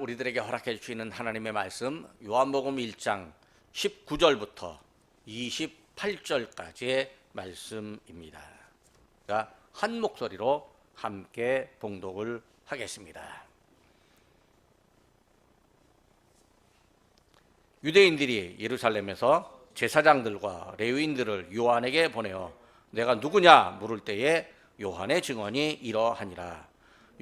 우리들에게 허락해 주시는 하나님의 말씀 요한복음 1장 19절부터 28절까지의 말씀입니다. 한 목소리로 함께 봉독을 하겠습니다. 유대인들이 예루살렘에서 제사장들과 레위인들을 요한에게 보내어 내가 누구냐 물을 때에 요한의 증언이 이러하니라.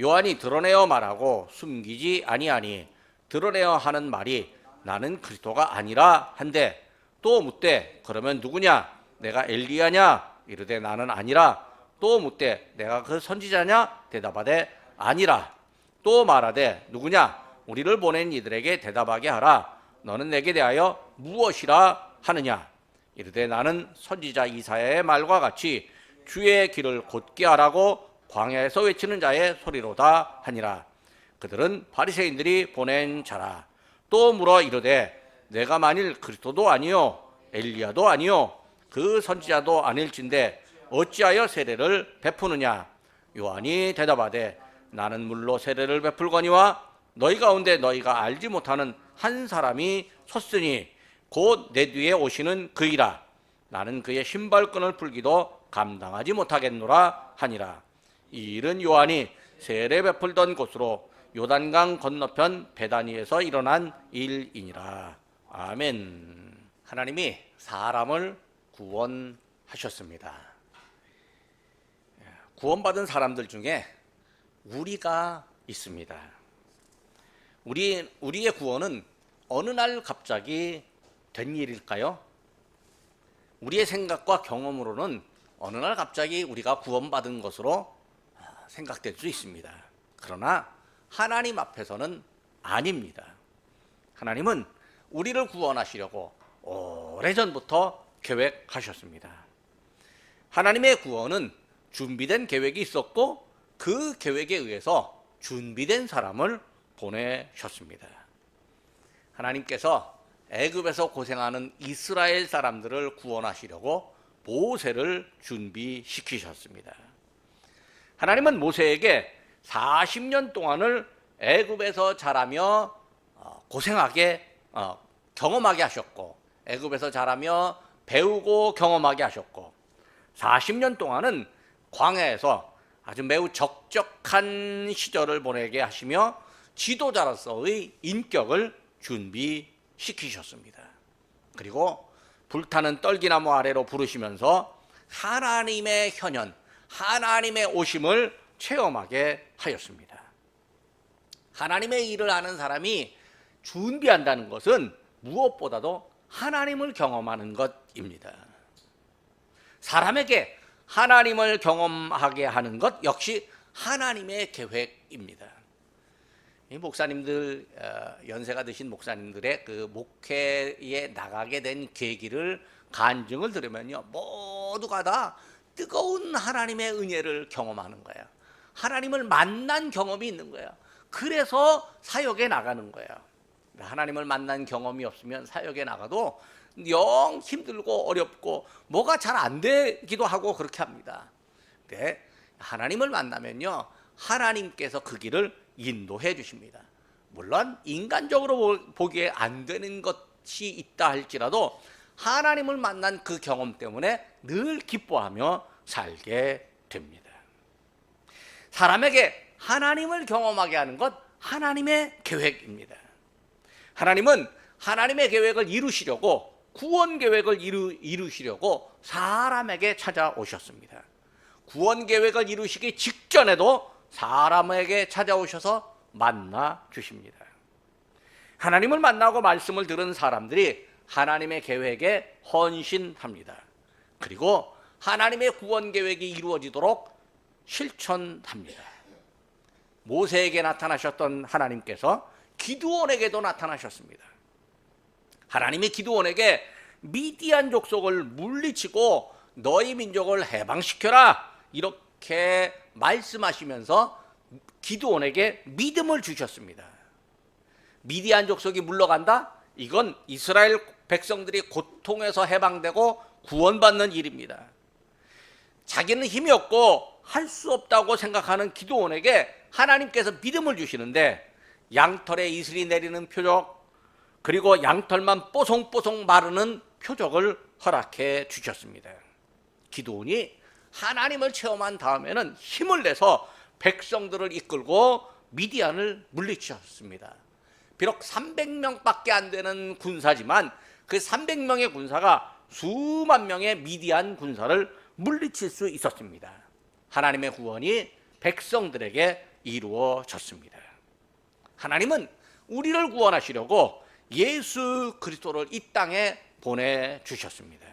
요한이 드러내어 말하고 숨기지 아니하니 드러내어 하는 말이 나는 그리스도가 아니라 한데 또 묻되 그러면 누구냐 내가 엘리야냐 이르되 나는 아니라 또 묻되 내가 그 선지자냐 대답하되 아니라 또 말하되 누구냐 우리를 보낸 이들에게 대답하게 하라. 너는 내게 대하여 무엇이라 하느냐 이르되 나는 선지자 이사야의 말과 같이 주의 길을 곧게 하라고 광야에서 외치는 자의 소리로다 하니라. 그들은 바리새인들이 보낸 자라. 또 물어 이르되 내가 만일 그리스도도 아니요 엘리야도 아니요 그 선지자도 아닐진데 어찌하여 세례를 베푸느냐. 요한이 대답하되 나는 물로 세례를 베풀거니와 너희 가운데 너희가 알지 못하는 한 사람이 섰으니 곧 내 뒤에 오시는 그이라. 나는 그의 신발끈을 풀기도 감당하지 못하겠노라 하니라. 이 일은 요한이 세례 베풀던 곳으로 요단강 건너편 베다니에서 일어난 일이니라. 아멘. 하나님이 사람을 구원하셨습니다. 구원받은 사람들 중에 우리가 있습니다. 우리의 구원은 어느 날 갑자기 된 일일까요? 우리의 생각과 경험으로는 어느 날 갑자기 우리가 구원받은 것으로 생각될 수 있습니다. 그러나 하나님 앞에서는 아닙니다. 하나님은 우리를 구원하시려고 오래전부터 계획하셨습니다. 하나님의 구원은 준비된 계획이 있었고 그 계획에 의해서 준비된 사람을 보내셨습니다. 하나님께서 애굽에서 고생하는 이스라엘 사람들을 구원하시려고 모세를 준비시키셨습니다. 하나님은 모세에게 40년 동안을 애굽에서 자라며 고생하게 경험하게 하셨고 애굽에서 자라며 배우고 경험하게 하셨고 40년 동안은 광야에서 아주 매우 적적한 시절을 보내게 하시며 지도자로서의 인격을 준비시키셨습니다. 그리고 불타는 떨기나무 아래로 부르시면서 하나님의 현현, 하나님의 오심을 체험하게 하였습니다. 하나님의 일을 하는 사람이 준비한다는 것은 무엇보다도 하나님을 경험하는 것입니다. 사람에게 하나님을 경험하게 하는 것 역시 하나님의 계획입니다. 이 목사님들, 연세가 드신 목사님들의 그 목회에 나가게 된 계기를 간증을 들으면요, 모두가 다 뜨거운 하나님의 은혜를 경험하는 거예요. 하나님을 만난 경험이 있는 거예요. 그래서 사역에 나가는 거예요. 하나님을 만난 경험이 없으면 사역에 나가도 영 힘들고 어렵고 뭐가 잘 안 되기도 하고 그렇게 합니다. 근데 하나님을 만나면요, 하나님께서 그 길을 인도해 주십니다. 물론 인간적으로 보기에 안 되는 것이 있다 할지라도 하나님을 만난 그 경험 때문에 늘 기뻐하며 살게 됩니다. 사람에게 하나님을 경험하게 하는 것 하나님의 계획입니다. 하나님은 하나님의 계획을 이루시려고 구원 계획을 이루시려고 사람에게 찾아오셨습니다. 구원 계획을 이루시기 직전에도 사람에게 찾아오셔서 만나 주십니다. 하나님을 만나고 말씀을 들은 사람들이 하나님의 계획에 헌신합니다. 그리고 하나님의 구원 계획이 이루어지도록 실천합니다. 모세에게 나타나셨던 하나님께서 기드온에게도 나타나셨습니다. 하나님이 기드온에게 미디안 족속을 물리치고 너희 민족을 해방시켜라 이렇게 말씀하시면서 기드온에게 믿음을 주셨습니다. 미디안 족속이 물러간다? 이건 이스라엘 백성들이 고통에서 해방되고 구원받는 일입니다. 자기는 힘이 없고 할 수 없다고 생각하는 기드온에게 하나님께서 믿음을 주시는데 양털에 이슬이 내리는 표적, 그리고 양털만 뽀송뽀송 마르는 표적을 허락해 주셨습니다. 기드온이 하나님을 체험한 다음에는 힘을 내서 백성들을 이끌고 미디안을 물리치셨습니다. 비록 300명밖에 안 되는 군사지만 그 300명의 군사가 수만 명의 미디안 군사를 물리칠 수 있었습니다. 하나님의 구원이 백성들에게 이루어졌습니다. 하나님은 우리를 구원하시려고 예수 그리스도를 이 땅에 보내주셨습니다.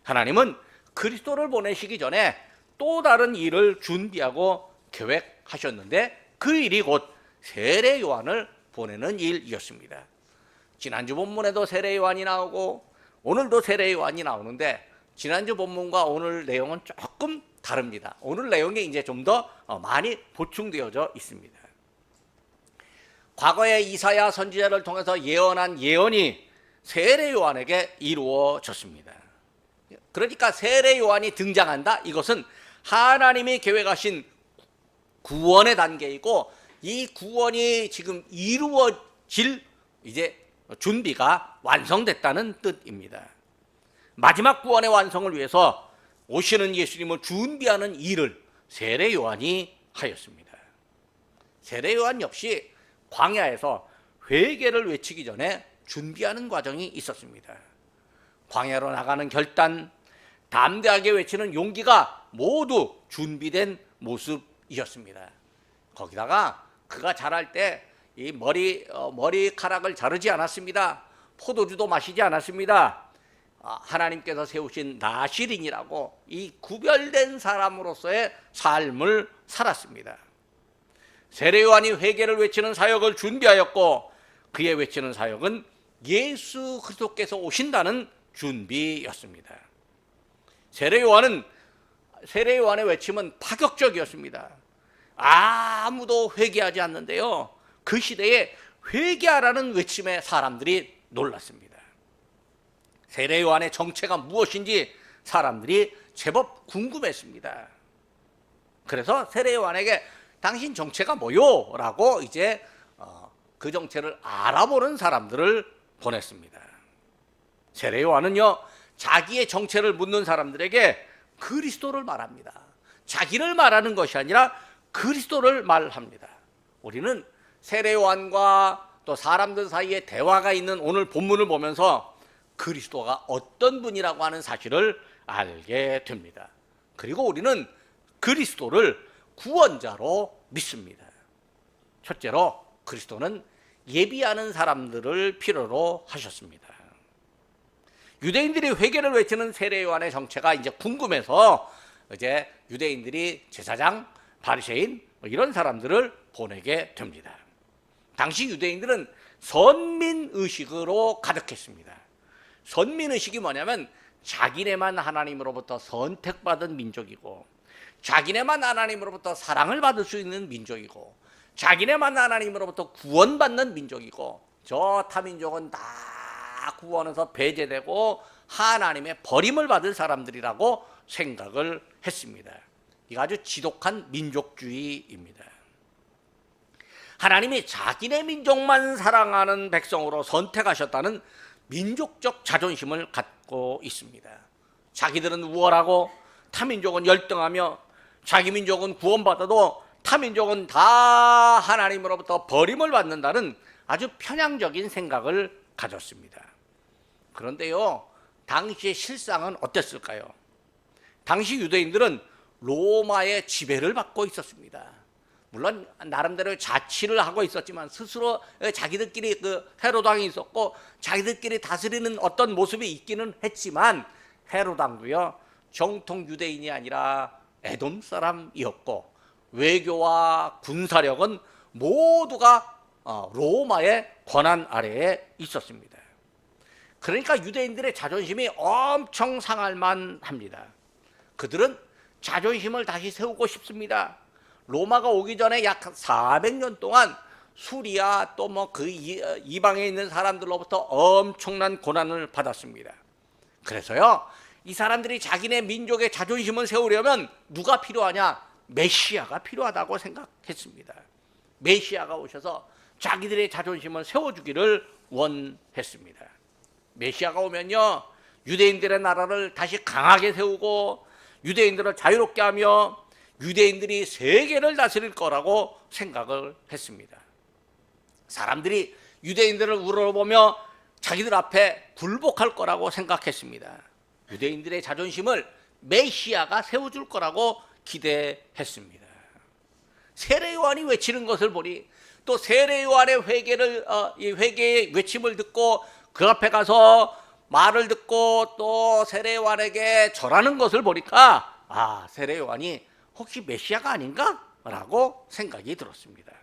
하나님은 그리스도를 보내시기 전에 또 다른 일을 준비하고 계획하셨는데 그 일이 곧 세례 요한을 보내는 일이었습니다. 지난주 본문에도 세례 요한이 나오고 오늘도 세례 요한이 나오는데 지난주 본문과 오늘 내용은 조금 다릅니다. 오늘 내용이 이제 좀 더 많이 보충되어져 있습니다. 과거에 이사야 선지자를 통해서 예언한 예언이 세례 요한에게 이루어졌습니다. 그러니까 세례 요한이 등장한다. 이것은 하나님이 계획하신 구원의 단계이고 이 구원이 지금 이루어질 이제 준비가 완성됐다는 뜻입니다. 마지막 구원의 완성을 위해서 오시는 예수님을 준비하는 일을 세례 요한이 하였습니다. 세례 요한 역시 광야에서 회개를 외치기 전에 준비하는 과정이 있었습니다. 광야로 나가는 결단, 담대하게 외치는 용기가 모두 준비된 모습이었습니다. 거기다가 그가 자랄 때 이 머리카락을 자르지 않았습니다. 포도주도 마시지 않았습니다. 하나님께서 세우신 나시린이라고 이 구별된 사람으로서의 삶을 살았습니다. 세례 요한이 회개를 외치는 사역을 준비하였고 그의 외치는 사역은 예수 그리스도께서 오신다는 준비였습니다. 세례 요한의 외침은 파격적이었습니다. 아무도 회개하지 않는데요. 그 시대에 회개하라는 외침에 사람들이 놀랐습니다. 세례 요한의 정체가 무엇인지 사람들이 제법 궁금했습니다. 그래서 세례 요한에게 당신 정체가 뭐요? 라고 이제 그 정체를 알아보는 사람들을 보냈습니다. 세례 요한은요, 자기의 정체를 묻는 사람들에게 그리스도를 말합니다. 자기를 말하는 것이 아니라 그리스도를 말합니다. 우리는 세례 요한과 또 사람들 사이에 대화가 있는 오늘 본문을 보면서 그리스도가 어떤 분이라고 하는 사실을 알게 됩니다. 그리고 우리는 그리스도를 구원자로 믿습니다. 첫째로 그리스도는 예비하는 사람들을 필요로 하셨습니다. 유대인들이 회개를 외치는 세례 요한의 정체가 이제 궁금해서 이제 유대인들이 제사장, 바리새인 이런 사람들을 보내게 됩니다. 당시 유대인들은 선민의식으로 가득했습니다. 선민의식이 뭐냐면 자기네만 하나님으로부터 선택받은 민족이고 자기네만 하나님으로부터 사랑을 받을 수 있는 민족이고 자기네만 하나님으로부터 구원받는 민족이고 저 타민족은 다 구원에서 배제되고 하나님의 버림을 받을 사람들이라고 생각을 했습니다. 이거 아주 지독한 민족주의입니다. 하나님이 자기네 민족만 사랑하는 백성으로 선택하셨다는 민족적 자존심을 갖고 있습니다. 자기들은 우월하고 타민족은 열등하며 자기 민족은 구원받아도 타민족은 다 하나님으로부터 버림을 받는다는 아주 편향적인 생각을 가졌습니다. 그런데요, 당시의 실상은 어땠을까요? 당시 유대인들은 로마의 지배를 받고 있었습니다. 물론 나름대로 자치를 하고 있었지만 스스로 자기들끼리 그 헤롯 왕이 있었고 자기들끼리 다스리는 어떤 모습이 있기는 했지만 헤롯 왕도요 정통 유대인이 아니라 에돔 사람이었고 외교와 군사력은 모두가 로마의 권한 아래에 있었습니다. 그러니까 유대인들의 자존심이 엄청 상할 만합니다. 그들은 자존심을 다시 세우고 싶습니다. 로마가 오기 전에 약 400년 동안 수리아 또 뭐 그 이방에 있는 사람들로부터 엄청난 고난을 받았습니다. 그래서요, 이 사람들이 자기네 민족의 자존심을 세우려면 누가 필요하냐? 메시아가 필요하다고 생각했습니다. 메시아가 오셔서 자기들의 자존심을 세워주기를 원했습니다. 메시아가 오면요, 유대인들의 나라를 다시 강하게 세우고 유대인들을 자유롭게 하며 유대인들이 세계를 다스릴 거라고 생각을 했습니다. 사람들이 유대인들을 우러러보며 자기들 앞에 굴복할 거라고 생각했습니다. 유대인들의 자존심을 메시아가 세워줄 거라고 기대했습니다. 세례 요한이 외치는 것을 보니, 또 세례 요한의 회개의 외침을 듣고 그 앞에 가서 말을 듣고 또 세례 요한에게 절하는 것을 보니까 세례 요한이 혹시 메시아가 아닌가? 라고 생각이 들었습니다.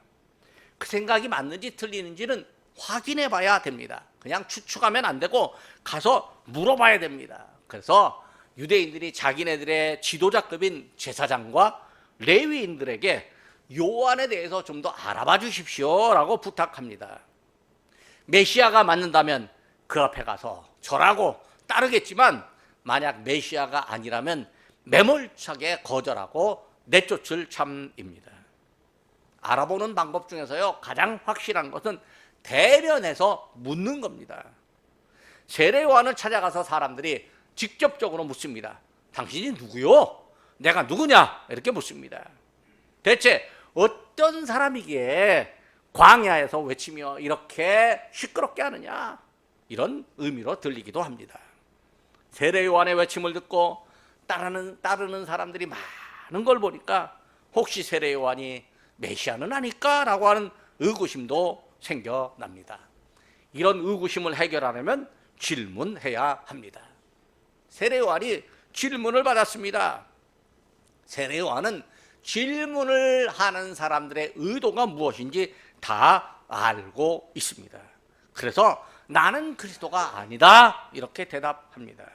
그 생각이 맞는지 틀리는지는 확인해 봐야 됩니다. 그냥 추측하면 안 되고 가서 물어봐야 됩니다. 그래서 유대인들이 자기네들의 지도자급인 제사장과 레위인들에게 요한에 대해서 좀 더 알아봐 주십시오 라고 부탁합니다. 메시아가 맞는다면 그 앞에 가서 절하고 따르겠지만, 만약 메시아가 아니라면 매몰차게 거절하고 내쫓을 참입니다. 알아보는 방법 중에서요, 가장 확실한 것은 대면해서 묻는 겁니다. 세례 요한을 찾아가서 사람들이 직접적으로 묻습니다. 당신이 누구요? 내가 누구냐? 이렇게 묻습니다. 대체 어떤 사람이기에 광야에서 외치며 이렇게 시끄럽게 하느냐? 이런 의미로 들리기도 합니다. 세례 요한의 외침을 듣고 따르는 사람들이 많은 걸 보니까 혹시 세례 요한이 메시아는 아닐까라고 하는 의구심도 생겨납니다. 이런 의구심을 해결하려면 질문해야 합니다. 세례 요한이 질문을 받았습니다. 세례 요한은 질문을 하는 사람들의 의도가 무엇인지 다 알고 있습니다. 그래서 나는 그리스도가 아니다 이렇게 대답합니다.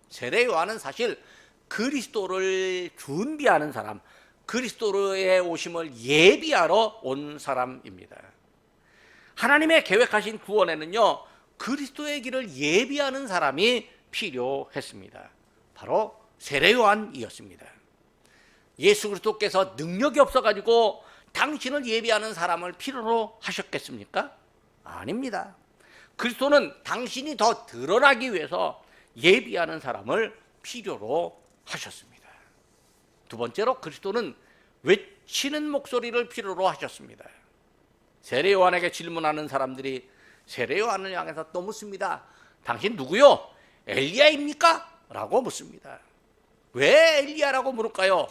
세례 요한은 사실 그리스도를 준비하는 사람, 그리스도의 오심을 예비하러 온 사람입니다. 하나님의 계획하신 구원에는요, 그리스도의 길을 예비하는 사람이 필요했습니다. 바로 세례 요한이었습니다. 예수 그리스도께서 능력이 없어가지고 당신을 예비하는 사람을 필요로 하셨겠습니까? 아닙니다. 그리스도는 당신이 더 드러나기 위해서 예비하는 사람을 필요로 하셨습니다. 두 번째로 그리스도는 외치는 목소리를 필요로 하셨습니다. 세례 요한에게 질문하는 사람들이 세례 요한을 향해서 또 묻습니다. 당신 누구요? 엘리야입니까? 라고 묻습니다. 왜 엘리야라고 물을까요?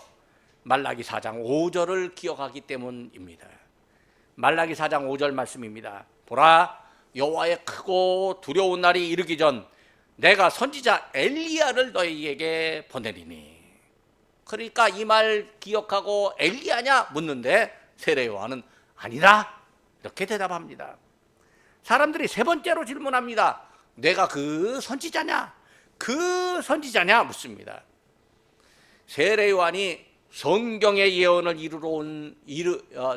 말라기 4장 5절을 기억하기 때문입니다. 말라기 4장 5절 말씀입니다. 보라, 여호와의 크고 두려운 날이 이르기 전 내가 선지자 엘리야를 너희에게 보내리니. 그러니까 이 말 기억하고 엘리야냐 묻는데 세례 요한은 아니다 이렇게 대답합니다. 사람들이 세 번째로 질문합니다. 내가 그 선지자냐? 그 선지자냐 묻습니다. 세례 요한이 성경의 예언을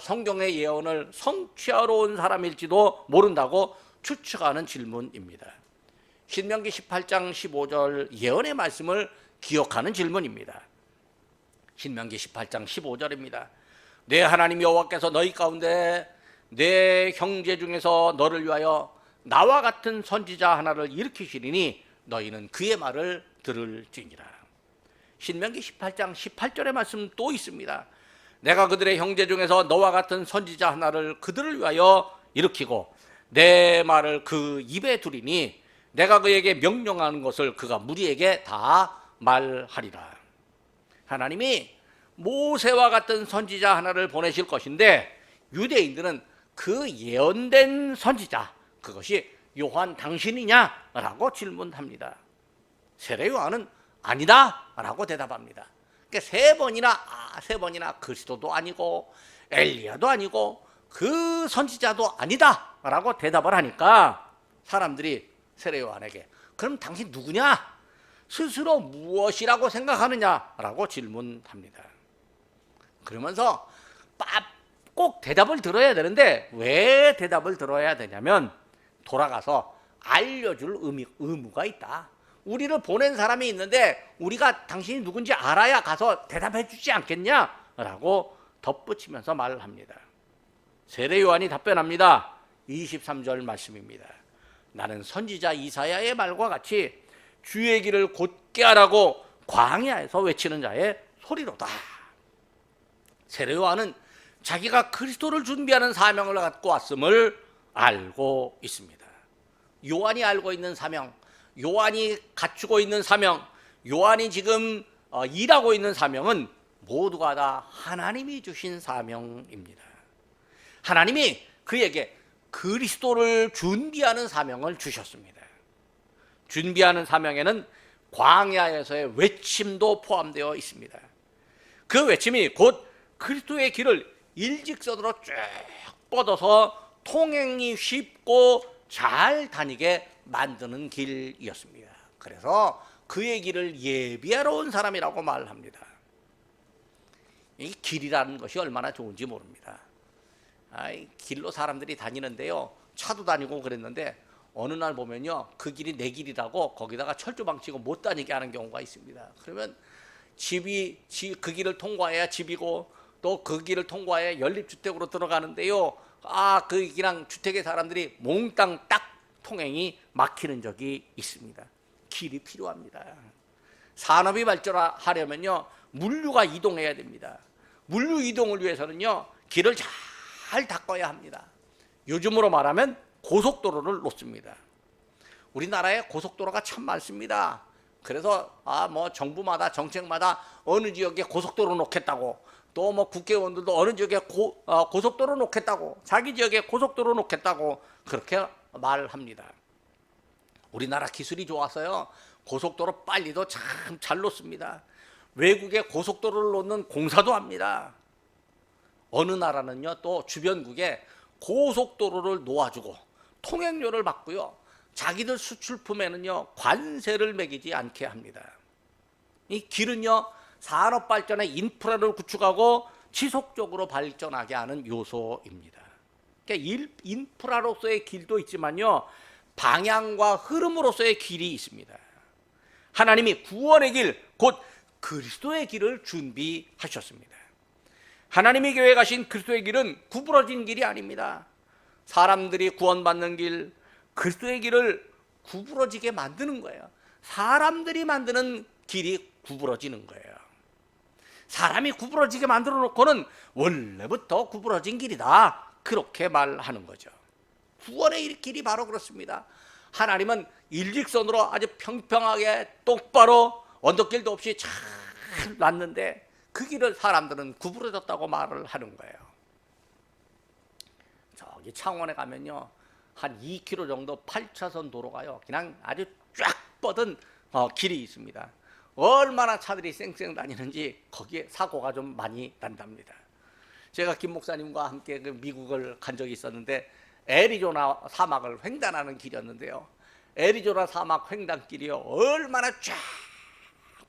성경의 예언을 성취하러 온 사람일지도 모른다고 추측하는 질문입니다. 신명기 18장 15절 예언의 말씀을 기억하는 질문입니다. 신명기 18장 15절입니다. 내 하나님 여호와께서 너희 가운데 내 형제 중에서 너를 위하여 나와 같은 선지자 하나를 일으키시리니 너희는 그의 말을 들을지니라. 신명기 18장 18절의 말씀 또 있습니다. 내가 그들의 형제 중에서 너와 같은 선지자 하나를 그들을 위하여 일으키고 내 말을 그 입에 두리니 내가 그에게 명령하는 것을 그가 무리에게 다 말하리라. 하나님이 모세와 같은 선지자 하나를 보내실 것인데 유대인들은 그 예언된 선지자, 그것이 요한 당신이냐라고 질문합니다. 세례 요한은 아니다 라고 대답합니다. 그러니까 세 번이나 그리스도도 아니고 엘리야도 아니고 그 선지자도 아니다 라고 대답을 하니까 사람들이 세례 요한에게 그럼 당신 누구냐? 스스로 무엇이라고 생각하느냐? 라고 질문합니다. 그러면서 꼭 대답을 들어야 되는데 왜 대답을 들어야 되냐면 돌아가서 알려줄 의무가 있다. 우리를 보낸 사람이 있는데 우리가 당신이 누군지 알아야 가서 대답해 주지 않겠냐? 라고 덧붙이면서 말을 합니다. 세례 요한이 답변합니다. 23절 말씀입니다. 나는 선지자 이사야의 말과 같이 주의 길을 곧게 하라고 광야에서 외치는 자의 소리로다. 세례 요한은 자기가 그리스도를 준비하는 사명을 갖고 왔음을 알고 있습니다. 요한이 알고 있는 사명, 요한이 갖추고 있는 사명, 요한이 지금 일하고 있는 사명은 모두가 다 하나님이 주신 사명입니다. 하나님이 그에게 그리스도를 준비하는 사명을 주셨습니다. 준비하는 사명에는 광야에서의 외침도 포함되어 있습니다. 그 외침이 곧 그리스도의 길을 일직선으로 쭉 뻗어서 통행이 쉽고 잘 다니게 만드는 길이었습니다. 그래서 그의 길을 예비하러 온 사람이라고 말합니다. 이 길이라는 것이 얼마나 좋은지 모릅니다. 길로 사람들이 다니는데요, 차도 다니고 그랬는데 어느 날 보면요, 그 길이 내 길이라고 거기다가 철조망 치고 못 다니게 하는 경우가 있습니다. 그러면 그 길을 통과해야 집이고 또 그 길을 통과해야 연립주택으로 들어가는데요, 그 그냥 주택의 사람들이 몽땅 딱 통행이 막히는 적이 있습니다. 길이 필요합니다. 산업이 발전하려면요, 물류가 이동해야 됩니다. 물류 이동을 위해서는요, 길을 잘 닦아야 합니다. 요즘으로 말하면 고속도로를 놓습니다. 우리나라에 고속도로가 참 많습니다. 그래서 정부마다 정책마다 어느 지역에 고속도로 놓겠다고, 또 국회의원들도 어느 지역에 고속도로 놓겠다고, 자기 지역에 고속도로 놓겠다고 그렇게 말합니다. 우리나라 기술이 좋아서요, 고속도로 빨리도 참 잘 놓습니다. 외국에 고속도로를 놓는 공사도 합니다. 어느 나라는요, 또 주변국에 고속도로를 놓아주고 통행료를 받고요, 자기들 수출품에는요 관세를 매기지 않게 합니다. 이 길은요, 산업 발전의 인프라를 구축하고 지속적으로 발전하게 하는 요소입니다. 그러니까 인프라로서의 길도 있지만요, 방향과 흐름으로서의 길이 있습니다. 하나님이 구원의 길, 곧 그리스도의 길을 준비하셨습니다. 하나님이 계획하신 그리스도의 길은 구부러진 길이 아닙니다. 사람들이 구원받는 길, 그리스도의 길을 구부러지게 만드는 거예요. 사람들이 만드는 길이 구부러지는 거예요. 사람이 구부러지게 만들어 놓고는 원래부터 구부러진 길이다, 그렇게 말하는 거죠. 구원의 길이 바로 그렇습니다. 하나님은 일직선으로 아주 평평하게 똑바로 언덕길도 없이 잘 놨는데 그 길을 사람들은 구부러졌다고 말을 하는 거예요. 저기 창원에 가면요, 한 2km 정도 8차선 도로가요, 그냥 아주 쫙 뻗은 길이 있습니다. 얼마나 차들이 쌩쌩 다니는지 거기에 사고가 좀 많이 난답니다. 제가 김 목사님과 함께 그 미국을 간 적이 있었는데 애리조나 사막을 횡단하는 길이었는데요, 애리조나 사막 횡단길이요, 얼마나 쫙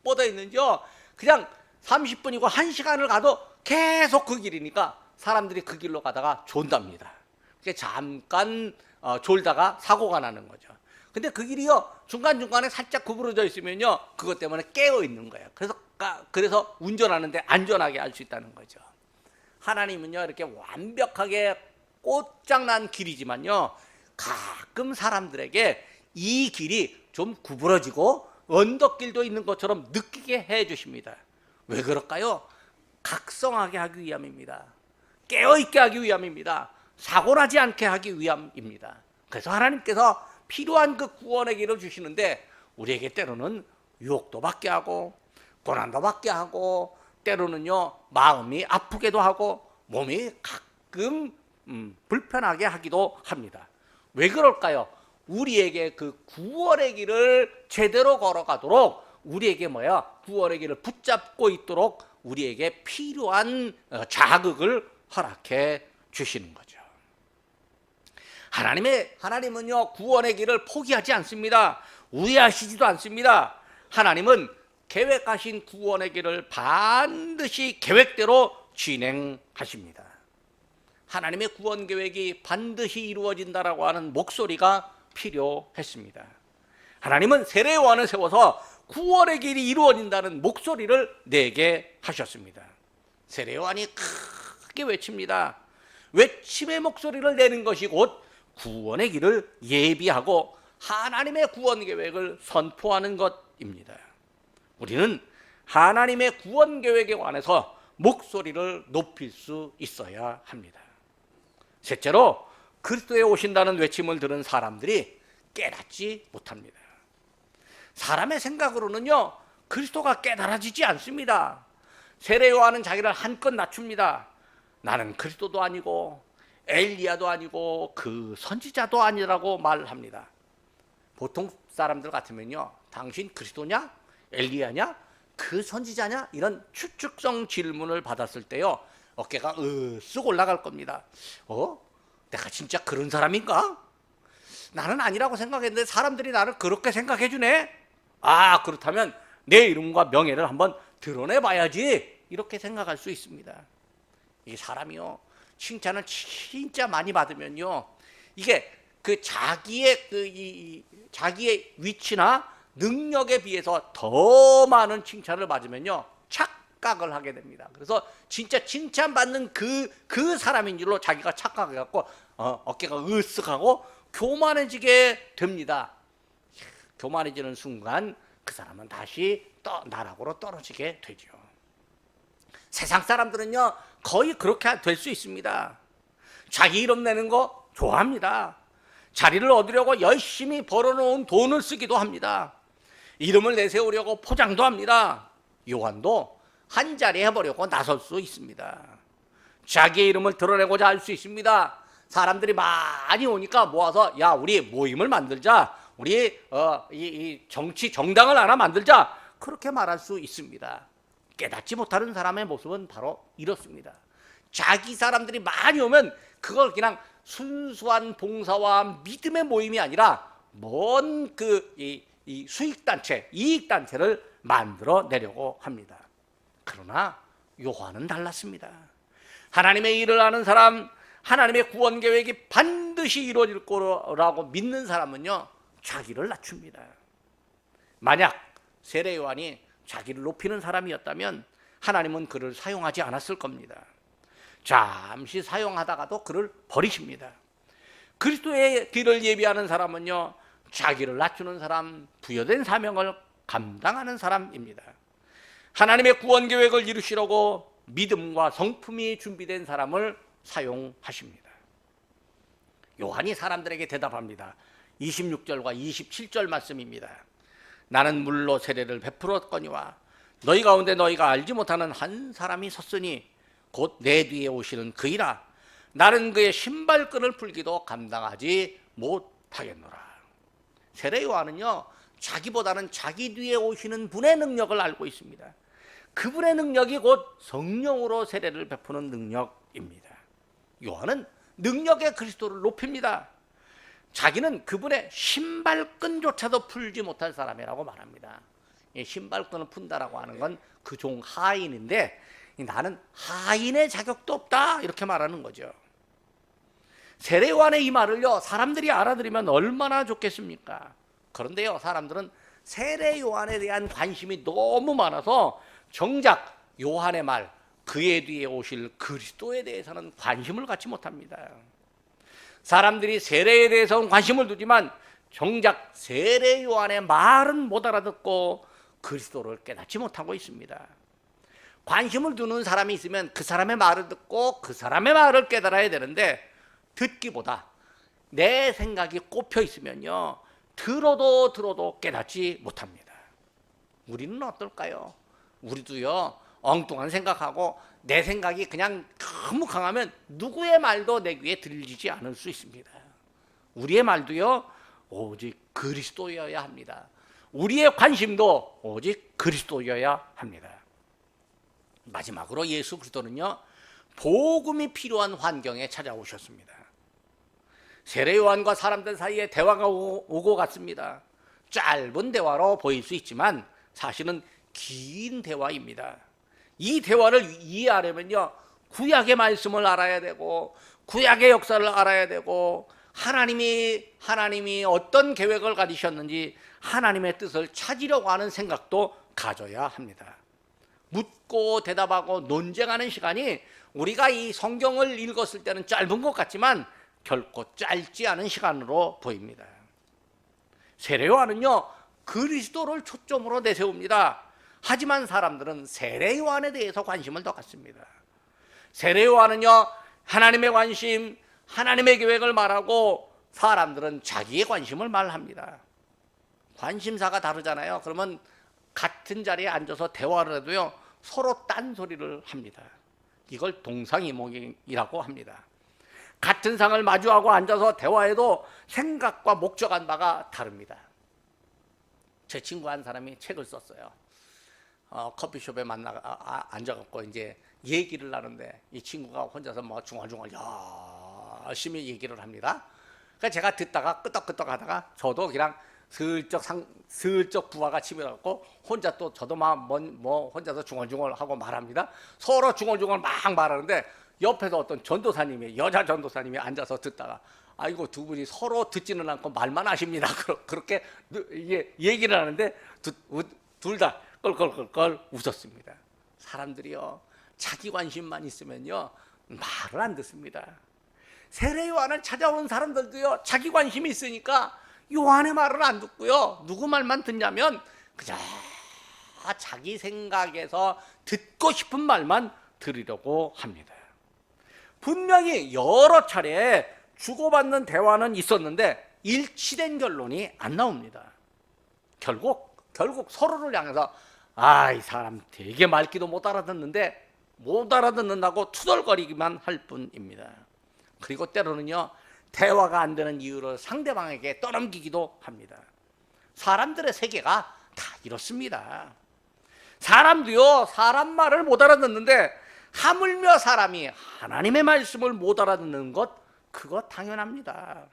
뻗어 있는지요, 그냥 30분이고 1시간을 가도 계속 그 길이니까 사람들이 그 길로 가다가 존답니다. 잠깐 졸다가 사고가 나는 거죠. 근데 그 길이요, 중간중간에 살짝 구부러져 있으면요, 그것 때문에 깨어 있는 거예요. 그래서 운전하는데 안전하게 할 수 있다는 거죠. 하나님은요, 이렇게 완벽하게 꽃장난 길이지만요, 가끔 사람들에게 이 길이 좀 구부러지고 언덕길도 있는 것처럼 느끼게 해 주십니다. 왜 그럴까요? 각성하게 하기 위함입니다. 깨어있게 하기 위함입니다. 사고나지 않게 하기 위함입니다. 그래서 하나님께서 필요한 그 구원의 길을 주시는데 우리에게 때로는 유혹도 받게 하고 고난도 받게 하고 때로는요, 마음이 아프게도 하고 몸이 가끔 불편하게 하기도 합니다. 왜 그럴까요? 우리에게 그 구원의 길을 제대로 걸어가도록 우리에게 구원의 길을 붙잡고 있도록 우리에게 필요한 자극을 허락해 주시는 거죠. 하나님은요, 구원의 길을 포기하지 않습니다. 우회하시지도 않습니다. 하나님은 계획하신 구원의 길을 반드시 계획대로 진행하십니다. 하나님의 구원 계획이 반드시 이루어진다라고 하는 목소리가 필요했습니다. 하나님은 세례 요한을 세워서 구원의 길이 이루어진다는 목소리를 내게 하셨습니다. 세례 요한이 크게 외칩니다. 외침의 목소리를 내는 것이 곧 구원의 길을 예비하고 하나님의 구원 계획을 선포하는 것입니다. 우리는 하나님의 구원 계획에 관해서 목소리를 높일 수 있어야 합니다. 셋째로, 그리스도에 오신다는 외침을 들은 사람들이 깨닫지 못합니다. 사람의 생각으로는요, 그리스도가 깨달아지지 않습니다. 세례 요한은 자기를 한껏 낮춥니다. 나는 그리스도도 아니고 엘리야도 아니고 그 선지자도 아니라고 말합니다. 보통 사람들 같으면요, 당신 그리스도냐? 엘리야냐? 그 선지자냐? 이런 추측성 질문을 받았을 때요, 어깨가 으쓱 올라갈 겁니다. 내가 진짜 그런 사람인가? 나는 아니라고 생각했는데 사람들이 나를 그렇게 생각해 주네? 그렇다면 내 이름과 명예를 한번 드러내봐야지, 이렇게 생각할 수 있습니다. 이 사람이요, 칭찬을 진짜 많이 받으면요, 이게 그 자기의 자기의 위치나 능력에 비해서 더 많은 칭찬을 받으면요, 착각을 하게 됩니다. 그래서 진짜 칭찬받는 그 사람인 줄로 자기가 착각해갖고 어깨가 으쓱하고 교만해지게 됩니다. 교만해지는 순간 그 사람은 다시 나락으로 떨어지게 되죠. 세상 사람들은요, 거의 그렇게 될 수 있습니다. 자기 이름 내는 거 좋아합니다. 자리를 얻으려고 열심히 벌어놓은 돈을 쓰기도 합니다. 이름을 내세우려고 포장도 합니다. 요한도 한 자리 해보려고 나설 수 있습니다. 자기의 이름을 드러내고자 할 수 있습니다. 사람들이 많이 오니까 모아서, 야, 우리 모임을 만들자, 우리 이 정치 정당을 하나 만들자, 그렇게 말할 수 있습니다. 깨닫지 못하는 사람의 모습은 바로 이렇습니다. 자기 사람들이 많이 오면 그걸 그냥 순수한 봉사와 믿음의 모임이 아니라 먼 이 수익단체, 이익단체를 만들어내려고 합니다. 그러나 요한은 달랐습니다. 하나님의 일을 하는 사람, 하나님의 구원 계획이 반드시 이루어질 거라고 믿는 사람은요, 자기를 낮춥니다. 만약 세례 요한이 자기를 높이는 사람이었다면 하나님은 그를 사용하지 않았을 겁니다. 잠시 사용하다가도 그를 버리십니다. 그리스도의 길을 예비하는 사람은요, 자기를 낮추는 사람, 부여된 사명을 감당하는 사람입니다. 하나님의 구원 계획을 이루시려고 믿음과 성품이 준비된 사람을 사용하십니다. 요한이 사람들에게 대답합니다. 26절과 27절 말씀입니다. 나는 물로 세례를 베풀었거니와 너희 가운데 너희가 알지 못하는 한 사람이 섰으니 곧 내 뒤에 오시는 그이라. 나는 그의 신발끈을 풀기도 감당하지 못하겠노라. 세례 요한은요, 자기보다는 자기 뒤에 오시는 분의 능력을 알고 있습니다. 그분의 능력이 곧 성령으로 세례를 베푸는 능력입니다. 요한은 능력의 그리스도를 높입니다. 자기는 그분의 신발끈조차도 풀지 못할 사람이라고 말합니다. 신발끈을 푼다라고 하는 건 그 종 하인인데, 나는 하인의 자격도 없다, 이렇게 말하는 거죠. 세례 요한의 이 말을요, 사람들이 알아들으면 얼마나 좋겠습니까? 그런데요, 사람들은 세례 요한에 대한 관심이 너무 많아서 정작 요한의 말, 그의 뒤에 오실 그리스도에 대해서는 관심을 갖지 못합니다. 사람들이 세례에 대해서는 관심을 두지만 정작 세례 요한의 말은 못 알아듣고 그리스도를 깨닫지 못하고 있습니다. 관심을 두는 사람이 있으면 그 사람의 말을 듣고 그 사람의 말을 깨달아야 되는데, 듣기보다 내 생각이 꼽혀 있으면요, 들어도 깨닫지 못합니다. 우리는 어떨까요? 우리도요, 엉뚱한 생각하고 내 생각이 그냥 너무 강하면 누구의 말도 내 귀에 들리지 않을 수 있습니다. 우리의 말도요, 오직 그리스도여야 합니다. 우리의 관심도 오직 그리스도여야 합니다. 마지막으로 예수 그리스도는요, 복음이 필요한 환경에 찾아오셨습니다. 세례 요한과 사람들 사이에 대화가 오고 갔습니다. 짧은 대화로 보일 수 있지만 사실은 긴 대화입니다. 이 대화를 이해하려면요, 구약의 말씀을 알아야 되고 구약의 역사를 알아야 되고 하나님이 어떤 계획을 가지셨는지 하나님의 뜻을 찾으려고 하는 생각도 가져야 합니다. 묻고 대답하고 논쟁하는 시간이 우리가 이 성경을 읽었을 때는 짧은 것 같지만 결코 짧지 않은 시간으로 보입니다. 세례요한은요, 그리스도를 초점으로 내세웁니다. 하지만 사람들은 세례요한에 대해서 관심을 더 갖습니다. 세례요한은요, 하나님의 관심, 하나님의 계획을 말하고 사람들은 자기의 관심을 말합니다. 관심사가 다르잖아요. 그러면 같은 자리에 앉아서 대화를 해도요, 서로 딴소리를 합니다. 이걸 동상이몽이라고 합니다. 같은 상을 마주하고 앉아서 대화해도 생각과 목적한 바가 다릅니다. 제 친구 한 사람이 책을 썼어요. 커피숍에 앉아갖고 이제 얘기를 나누는데 이 친구가 혼자서 뭐 중얼중얼 열심히 얘기를 합니다. 그러니까 제가 듣다가 끄덕끄덕 하다가 저도 그냥 슬쩍 부하가 치밀어갖고 혼자 또 저도 막 혼자서 중얼중얼 하고 말합니다. 서로 중얼중얼 막 말하는데 옆에서 어떤 전도사님이, 여자 전도사님이 앉아서 듣다가 아이고 두 분이 서로 듣지는 않고 말만 하십니다. 그렇게 얘기를 하는데 둘 다 껄껄껄껄 웃었습니다. 사람들이요, 자기 관심만 있으면요 말을 안 듣습니다. 세례요한을 찾아온 사람들도요, 자기 관심이 있으니까 요한의 말을 안 듣고요, 누구 말만 듣냐면 그저 자기 생각에서 듣고 싶은 말만 들으려고 합니다. 분명히 여러 차례 주고받는 대화는 있었는데 일치된 결론이 안 나옵니다. 결국 서로를 향해서 이 사람 되게 말귀도 못 알아듣는데 못 알아듣는다고 투덜거리기만 할 뿐입니다. 그리고 때로는요, 대화가 안 되는 이유를 상대방에게 떠넘기기도 합니다. 사람들의 세계가 다 이렇습니다. 사람도요, 사람 말을 못 알아듣는데 하물며 사람이 하나님의 말씀을 못 알아듣는 것, 그거 당연합니다.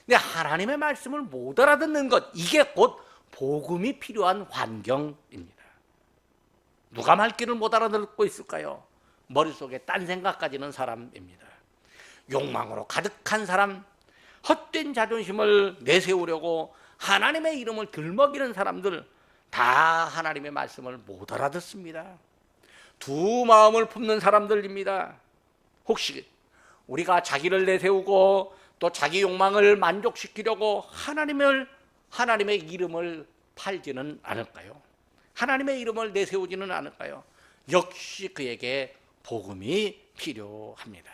근데 하나님의 말씀을 못 알아듣는 것, 이게 곧 복음이 필요한 환경입니다. 누가 말귀를 못 알아듣고 있을까요? 머릿속에 딴 생각 가지는 사람입니다. 욕망으로 가득한 사람, 헛된 자존심을 내세우려고 하나님의 이름을 들먹이는 사람들, 다 하나님의 말씀을 못 알아듣습니다. 두 마음을 품는 사람들입니다. 혹시 우리가 자기를 내세우고 또 자기 욕망을 만족시키려고 하나님의 이름을 팔지는 않을까요? 하나님의 이름을 내세우지는 않을까요? 역시 그에게 복음이 필요합니다.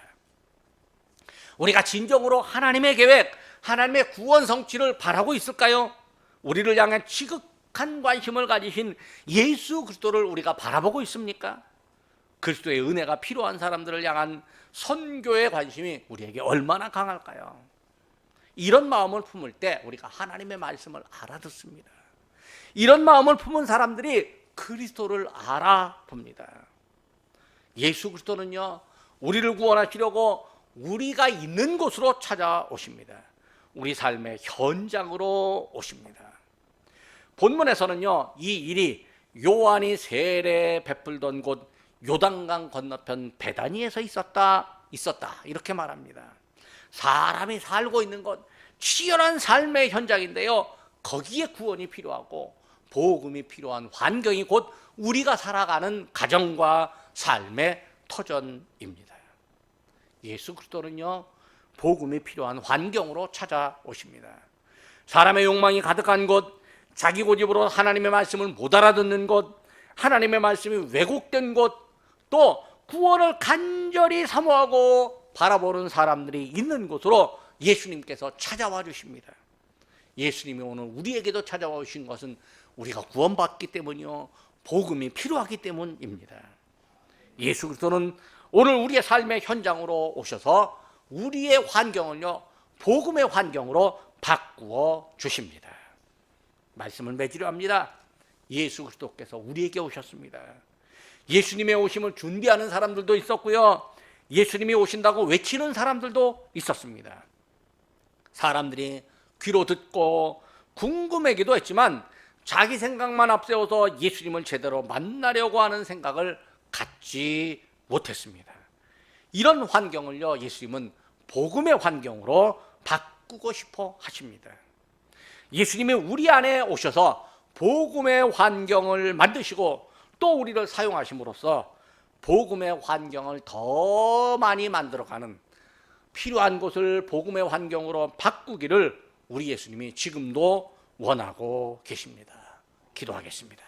우리가 진정으로 하나님의 계획, 하나님의 구원 성취를 바라고 있을까요? 우리를 향해 지극한 관심을 가지신 예수 그리스도를 우리가 바라보고 있습니까? 그리스도의 은혜가 필요한 사람들을 향한 선교의 관심이 우리에게 얼마나 강할까요? 이런 마음을 품을 때 우리가 하나님의 말씀을 알아듣습니다. 이런 마음을 품은 사람들이 그리스도를 알아봅니다. 예수 그리스도는요, 우리를 구원하시려고 우리가 있는 곳으로 찾아오십니다. 우리 삶의 현장으로 오십니다. 본문에서는요, 이 일이 요한이 세례 베풀던 곳 요단강 건너편 베다니에서 있었다 이렇게 말합니다. 사람이 살고 있는 곳, 치열한 삶의 현장인데요, 거기에 구원이 필요하고 복음이 필요한 환경이 곧 우리가 살아가는 가정과 삶의 터전입니다. 예수 그리스도는요, 복음이 필요한 환경으로 찾아오십니다. 사람의 욕망이 가득한 곳, 자기 고집으로 하나님의 말씀을 못 알아듣는 곳, 하나님의 말씀이 왜곡된 곳, 또 구원을 간절히 사모하고 바라보는 사람들이 있는 곳으로 예수님께서 찾아와 주십니다. 예수님이 오늘 우리에게도 찾아와 오신 것은 우리가 구원받기 때문이요, 복음이 필요하기 때문입니다. 예수 그리스도는 오늘 우리의 삶의 현장으로 오셔서 우리의 환경을요, 복음의 환경으로 바꾸어 주십니다. 말씀을 맺으려 합니다. 예수 그리스도께서 우리에게 오셨습니다. 예수님의 오심을 준비하는 사람들도 있었고요, 예수님이 오신다고 외치는 사람들도 있었습니다. 사람들이 귀로 듣고 궁금하기도 했지만 자기 생각만 앞세워서 예수님을 제대로 만나려고 하는 생각을 갖지 못했습니다. 이런 환경을요, 예수님은 복음의 환경으로 바꾸고 싶어 하십니다. 예수님이 우리 안에 오셔서 복음의 환경을 만드시고 또 우리를 사용하심으로써 복음의 환경을 더 많이 만들어가는, 필요한 곳을 복음의 환경으로 바꾸기를 우리 예수님이 지금도 원하고 계십니다. 기도하겠습니다.